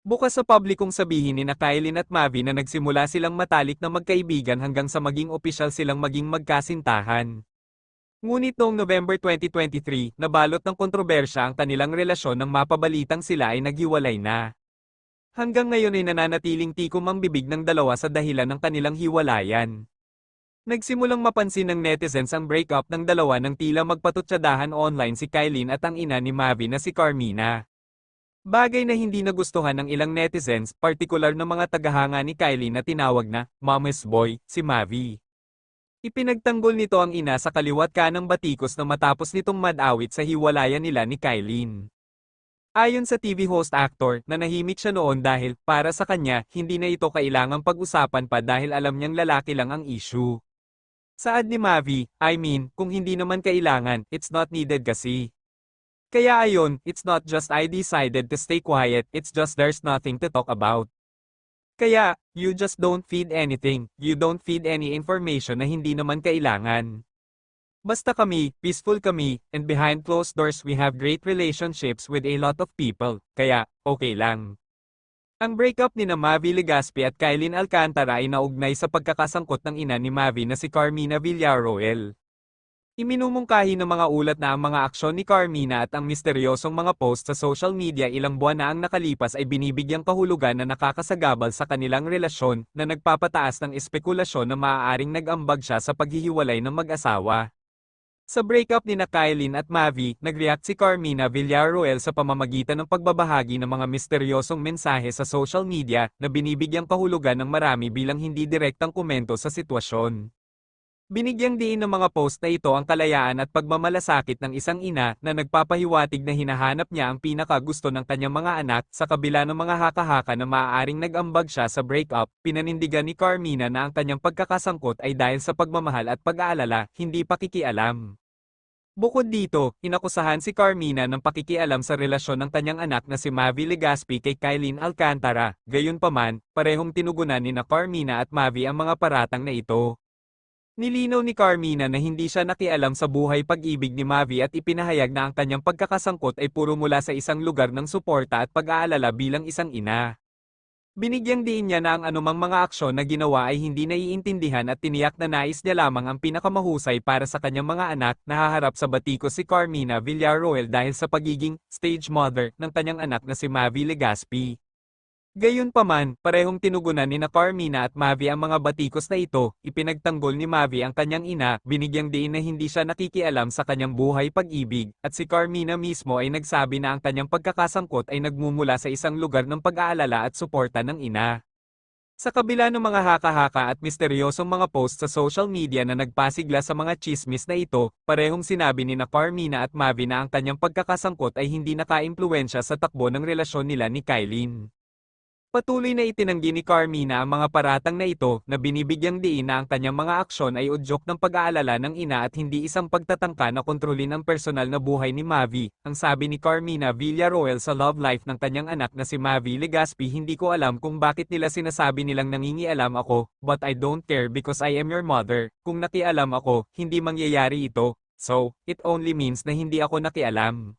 Bukas sa publikong sabihin ni na Kylin at Mavi na nagsimula silang matalik na magkaibigan hanggang sa maging opisyal silang maging magkasintahan. Ngunit noong November 2023, nabalot ng kontrobersya ang kanilang relasyon nang mapabalitang sila ay naghiwalay na. Hanggang ngayon ay nananatiling tikom ang bibig ng dalawa sa dahilan ng kanilang hiwalayan. Nagsimulang mapansin ng netizens ang breakup ng dalawa nang tila magpatutsadahan online si Kylin at ang ina ni Mavi na si Carmina. Bagay na hindi nagustuhan ng ilang netizens, partikular na mga tagahanga ni Kylin na tinawag na "Mama's Boy" si Mavi. Ipinagtanggol nito ang ina sa kaliwat kanang batikos na matapos nitong madawit sa hiwalayan nila ni Kylin. Ayon sa TV host actor, nanahimik siya noon dahil, para sa kanya, hindi na ito kailangang pag-usapan pa dahil alam niyang lalaki lang ang issue. Saad ni Mavi, I mean, kung hindi naman kailangan, it's not needed kasi. Kaya ayon, it's not just I decided to stay quiet, it's just there's nothing to talk about. Kaya, you just don't feed anything, you don't feed any information na hindi naman kailangan. Basta kami, peaceful kami, and behind closed doors we have great relationships with a lot of people, kaya, okay lang. Ang breakup ni na Mavi Legaspi at Kylin Alcantara ay naugnay sa pagkakasangkot ng ina ni Mavi na si Carmina Villarroel. Iminumungkahi ng mga ulat na ang mga aksyon ni Carmina at ang misteryosong mga post sa social media ilang buwan na ang nakalipas ay binibigyang kahulugan na nakakasagabal sa kanilang relasyon na nagpapataas ng espekulasyon na maaaring nag-ambag siya sa paghihiwalay ng mag-asawa. Sa breakup ni na Kylin at Mavi, nag-react si Carmina Villarroel sa pamamagitan ng pagbabahagi ng mga misteryosong mensahe sa social media na binibigyang kahulugan ng marami bilang hindi direktang komento sa sitwasyon. Binigyang diin ng mga post na ito ang kalayaan at pagmamalasakit ng isang ina na nagpapahiwatig na hinahanap niya ang pinakagusto ng kanyang mga anak sa kabila ng mga haka-haka na maaaring nag-ambag siya sa breakup. Pinanindigan ni Carmina na ang kanyang pagkakasangkot ay dahil sa pagmamahal at pag-aalala, hindi pakikialam. Bukod dito, inakusahan si Carmina ng pakikialam sa relasyon ng kanyang anak na si Mavi Legaspi kay Kylin Alcantara. Gayunpaman, parehong tinugunan ni na Carmina at Mavi ang mga paratang na ito. Nilinaw ni Carmina na hindi siya nakialam sa buhay pag-ibig ni Mavi at ipinahayag na ang kanyang pagkakasangkot ay puro mula sa isang lugar ng suporta at pag-aalala bilang isang ina. Binigyang diin niya na ang anumang mga aksyon na ginawa ay hindi naiintindihan at tiniyak na nais niya lamang ang pinakamahusay para sa kanyang mga anak. Nahaharap sa batikos si Carmina Villarroel dahil sa pagiging stage mother ng kanyang anak na si Mavi Legaspi. Gayunpaman, parehong tinugunan ni na Carmina at Mavi ang mga batikos na ito. Ipinagtanggol ni Mavi ang kanyang ina, binigyang diin na hindi siya nakikialam sa kanyang buhay pag-ibig, at si Carmina mismo ay nagsabi na ang kanyang pagkakasangkot ay nagmumula sa isang lugar ng pag-aalala at suporta ng ina. Sa kabila ng mga haka-haka at misteryosong mga post sa social media na nagpasigla sa mga tsismis na ito, parehong sinabi ni na Carmina at Mavi na ang kanyang pagkakasangkot ay hindi nakaimpluwensya sa takbo ng relasyon nila ni Kylin. Patuloy na itinanggi ni Carmina ang mga paratang na ito na binibigyang diin na ang kanyang mga aksyon ay udyok ng pag-aalala ng ina at hindi isang pagtatangka na kontrolin ang personal na buhay ni Mavi. Ang sabi ni Carmina Villarroel sa love life ng kanyang anak na si Mavi Legaspi, hindi ko alam kung bakit nila sinasabi nilang nangingialam ako, but I don't care because I am your mother. Kung nakialam ako, hindi mangyayari ito. So, it only means na hindi ako nakialam.